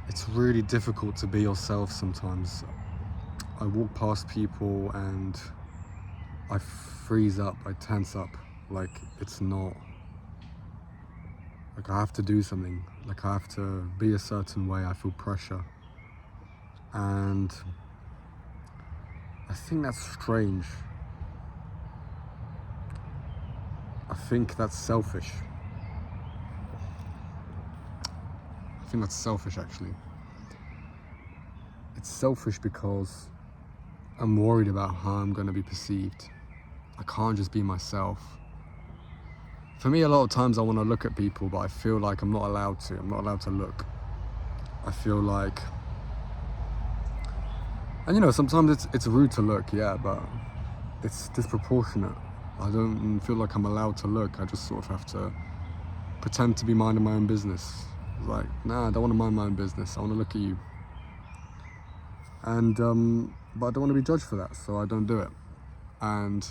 It's really difficult to be yourself sometimes. I walk past people and I freeze up, I tense up, like it's not, like I have to do something, like I have to be a certain way, I feel pressure. And I think that's strange. I think that's selfish. I think that's selfish actually. It's selfish because I'm worried about how I'm going to be perceived. I can't just be myself. For me, a lot of times I want to look at people, but I feel like I'm not allowed to. I'm not allowed to look. I feel like, and you know, sometimes it's rude to look, yeah, but it's disproportionate. I don't feel like I'm allowed to look. I just sort of have to pretend to be minding my own business. Like, nah, I don't want to mind my own business. I want to look at you. And but I don't want to be judged for that, so I don't do it. And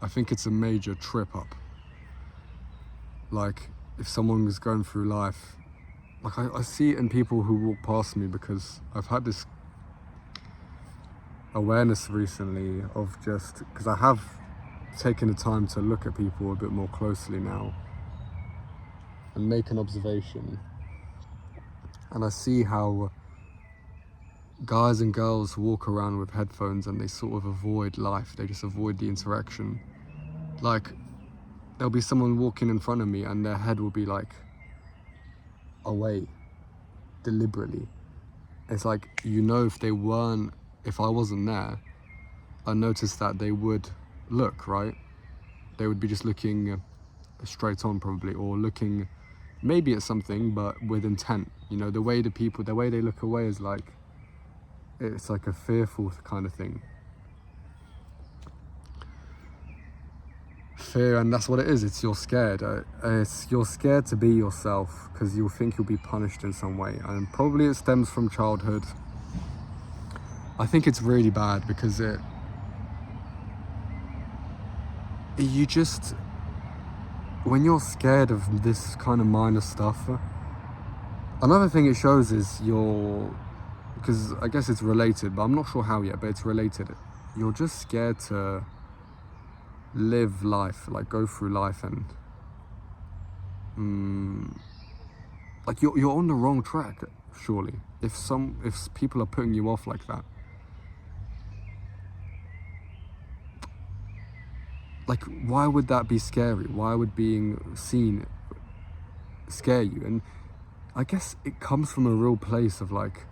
I think it's a major trip up. Like, if someone is going through life, like I see it in people who walk past me, because I've had this awareness recently of just, because I have taken the time to look at people a bit more closely now and make an observation. And I see how guys and girls walk around with headphones and they sort of avoid life. They just avoid the interaction. Like, there'll be someone walking in front of me and their head will be like away deliberately. It's like, you know, if I wasn't there, I noticed that they would look, right? They would be just looking straight on probably, or looking maybe at something, but with intent. You know, the way they look away is like, it's like a fearful kind of thing. Fear, and that's what it is. It's you're scared. You're scared to be yourself because you'll think you'll be punished in some way, and probably it stems from childhood. I think it's really bad because when you're scared of this kind of minor stuff, another thing it shows is because I guess it's related, but I'm not sure how yet, but it's related. You're just scared to live life, like go through life, and like you're on the wrong track, surely. If people are putting you off like that, like, why would that be scary? Why would being seen scare you? And I guess it comes from a real place of like,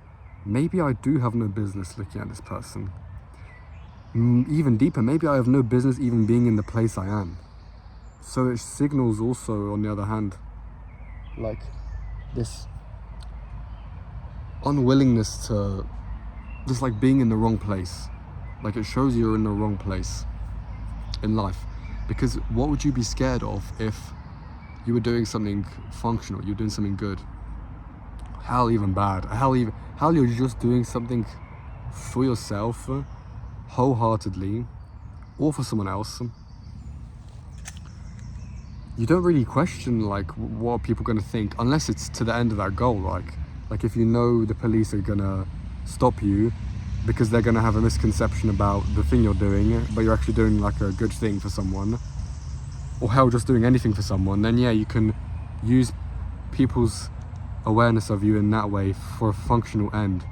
maybe I do have no business looking at this person. Even deeper, maybe I have no business even being in the place I am. So it signals also, on the other hand, like this unwillingness to, just like being in the wrong place. Like, it shows you're in the wrong place in life. Because what would you be scared of if you were doing something functional, you're doing something good? Hell, even bad. Hell, you're just doing something for yourself, wholeheartedly, or for someone else. You don't really question like what are people going to think, unless it's to the end of that goal. Like if you know the police are going to stop you because they're going to have a misconception about the thing you're doing, but you're actually doing like a good thing for someone, or hell, just doing anything for someone, then yeah, you can use people's awareness of you in that way for a functional end.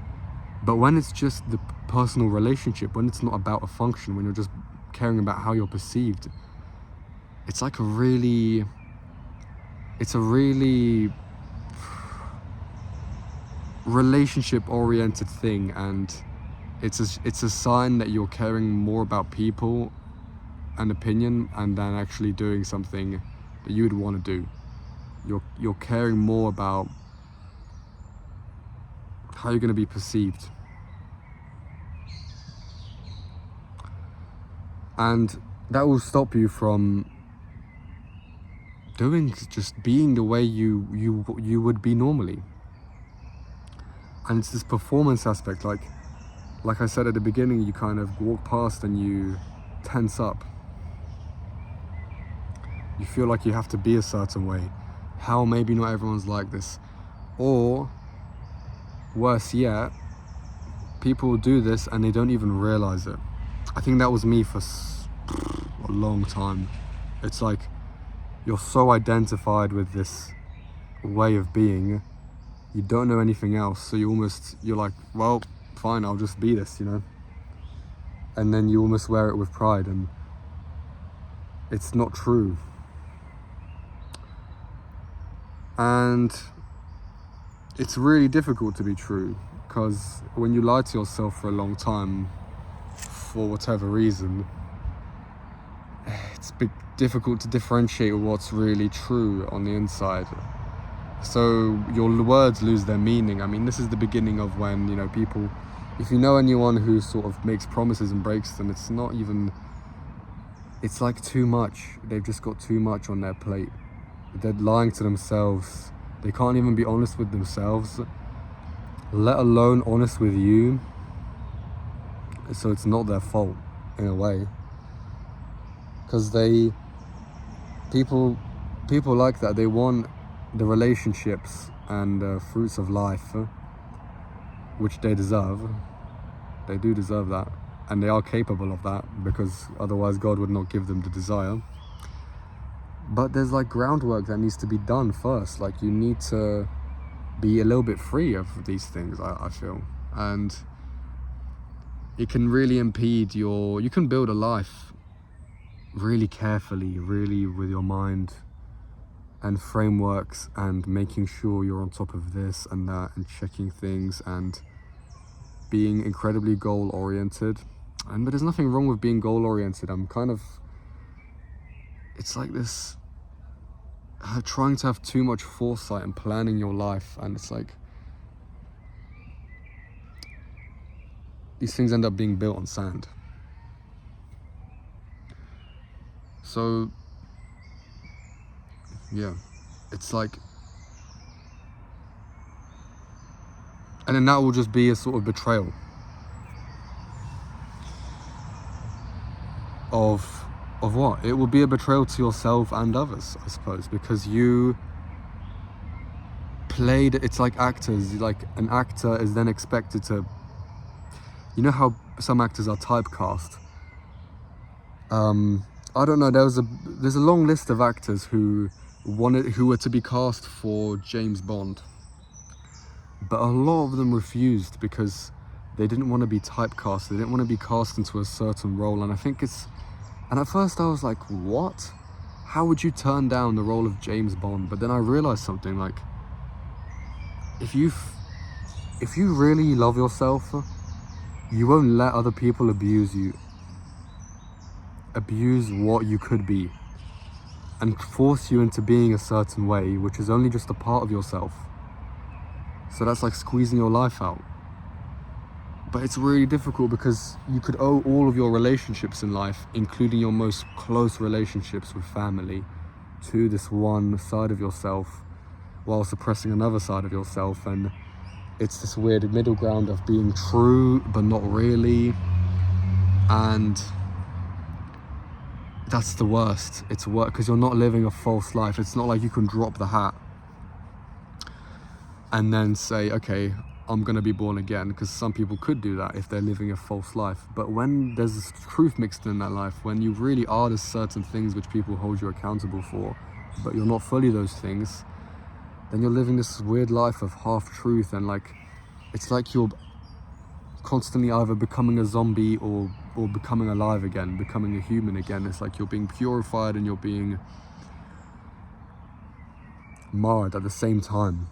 But when it's just the personal relationship, when it's not about a function, when you're just caring about how you're perceived, it's like a really relationship oriented thing, and it's a sign that you're caring more about people and opinion and than actually doing something that you would want to do. You're caring more about how you're going to be perceived. And that will stop you from just being the way you would be normally. And it's this performance aspect, like I said at the beginning, you kind of walk past and you tense up. You feel like you have to be a certain way. How maybe not everyone's like this. Or worse yet, people do this and they don't even realize it. I think that was me for a long time. It's like you're so identified with this way of being, you don't know anything else, so you're like, well, fine, I'll just be this, and then you almost wear it with pride, and it's not true. And it's really difficult to be true, because when you lie to yourself for a long time, for whatever reason, it's difficult to differentiate what's really true on the inside. So your words lose their meaning. I mean, this is the beginning of when, people, if you know anyone who sort of makes promises and breaks them, it's not even, it's like too much. They've just got too much on their plate. They're lying to themselves. They can't even be honest with themselves, let alone honest with you. So it's not their fault in a way, because people like that, they want the relationships and fruits of life, which they deserve. They do deserve that, and they are capable of that, because otherwise God would not give them the desire. But there's like groundwork that needs to be done first. Like, you need to be a little bit free of these things, I feel, and it can really impede you can build a life really carefully, really with your mind and frameworks, and making sure you're on top of this and that, and checking things, and being incredibly goal oriented. But there's nothing wrong with being goal oriented. It's like this, trying to have too much foresight and planning your life, and it's like these things end up being built on sand. So yeah, it's like, and then that will just be a sort of betrayal of what? It will be a betrayal to yourself and others, I suppose, because you played, it's like actors, like an actor is then expected to, how some actors are typecast. I don't know, there's a long list of actors who were to be cast for James Bond, but a lot of them refused because they didn't want to be typecast. They didn't want to be cast into a certain role. And and at first I was like, what? How would you turn down the role of James Bond? But then I realized something, like, if you really love yourself, you won't let other people abuse you, abuse what you could be, and force you into being a certain way, which is only just a part of yourself. So that's like squeezing your life out. But it's really difficult, because you could owe all of your relationships in life, including your most close relationships with family, to this one side of yourself, while suppressing another side of yourself. And it's this weird middle ground of being true but not really, and that's the worst. It's work, because you're not living a false life. It's not like you can drop the hat and then say, okay, I'm gonna be born again, because some people could do that if they're living a false life. But when there's this truth mixed in that life, when you really are the certain things which people hold you accountable for, but you're not fully those things, then you're living this weird life of half truth, and like, it's like you're constantly either becoming a zombie or becoming alive again, becoming a human again. It's like you're being purified and you're being marred at the same time.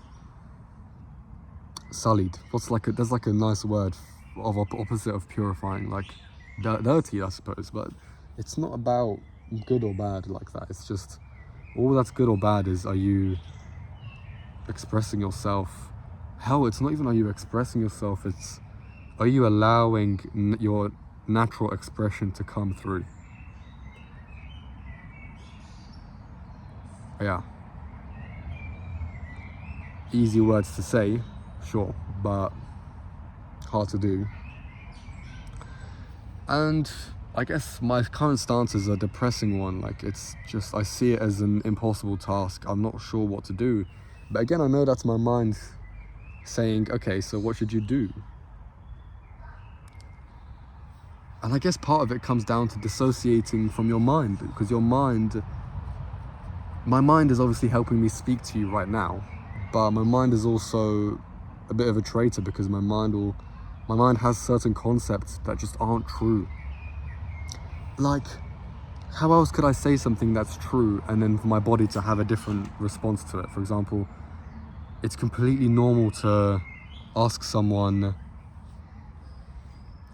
Sullied. There's like a nice word of opposite of purifying, like dirty, I suppose. But it's not about good or bad like that. It's just, all that's good or bad is, are you expressing yourself? Hell, it's not even are you expressing yourself, it's, are you allowing your natural expression to come through? Yeah. Easy words to say, sure, but hard to do. And I guess my current stance is a depressing one. Like, it's just, I see it as an impossible task. I'm not sure what to do. But again, I know that's my mind saying, okay, so what should you do? And I guess part of it comes down to dissociating from your mind, because my mind is obviously helping me speak to you right now, but my mind is also a bit of a traitor, because my mind has certain concepts that just aren't true. Like, how else could I say something that's true and then for my body to have a different response to it? For example, it's completely normal to ask someone,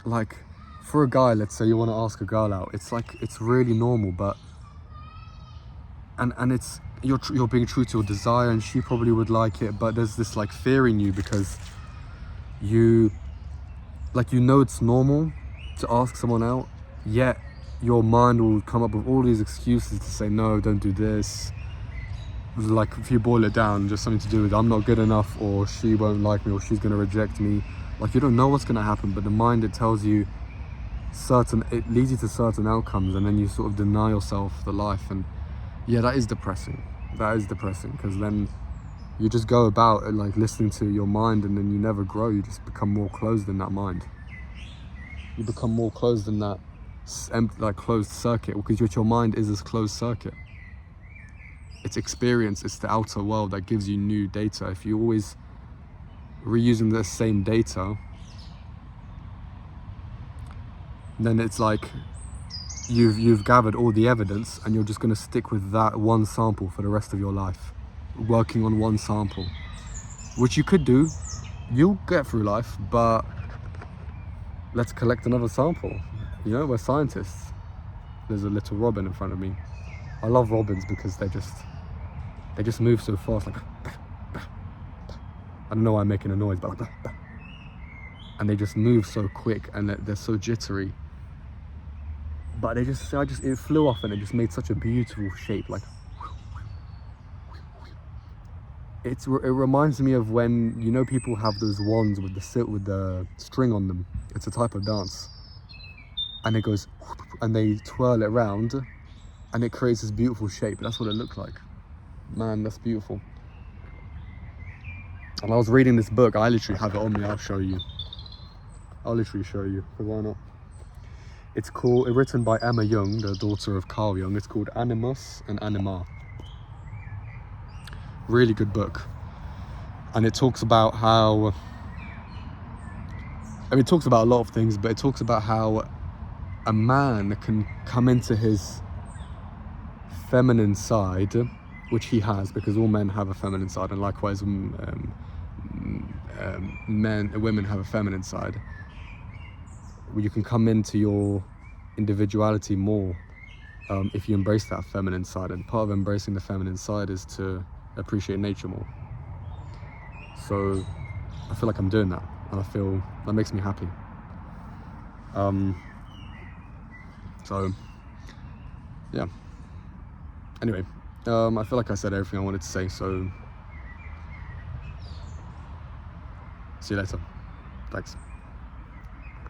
like, for a guy, let's say you want to ask a girl out, it's really normal, but and it's you're being true to your desire, and she probably would like it, but there's this like fear in you, because you know it's normal to ask someone out, yet your mind will come up with all these excuses to say, no, don't do this. Like, if you boil it down, just something to do with I'm not good enough, or she won't like me, or she's going to reject me. Like, you don't know what's going to happen, but the mind, it tells you it leads you to certain outcomes, and then you sort of deny yourself the life. And yeah, that is depressing, because then you just go about it, like, listening to your mind, and then you never grow. You just become more closed in that mind. You become more closed in that closed circuit, because your mind is this closed circuit. It's experience, it's the outer world that gives you new data. If you're always reusing the same data, then it's like you've gathered all the evidence, and you're just going to stick with that one sample for the rest of your life, working on one sample, which you could do. You'll get through life, but let's collect another sample. You know, we're scientists. There's a little robin in front of me. I love robins because they just move so fast, like, I don't know why I'm making a noise, but like, and they just move so quick, and they're so jittery. But it flew off, and it just made such a beautiful shape. Like, it reminds me of when, you know, people have those wands with the string on them. It's a type of dance, and it goes, and they twirl it around, and it creates this beautiful shape. That's what it looked like. Man, that's beautiful. And I was reading this book. I literally have it on me. I'll show you. I'll literally show you. Why not? It's written by Emma Young, the daughter of Carl Jung. It's called Animus and Anima. Really good book. And it talks about how, it talks about a lot of things, but it talks about how a man can come into his feminine side, which he has, because all men have a feminine side, and likewise women have a feminine side. You can come into your individuality more if you embrace that feminine side, and part of embracing the feminine side is to appreciate nature more. So I feel like I'm doing that, and I feel that makes me happy. So yeah, anyway, I feel like I said everything I wanted to say, so see you later. Thanks.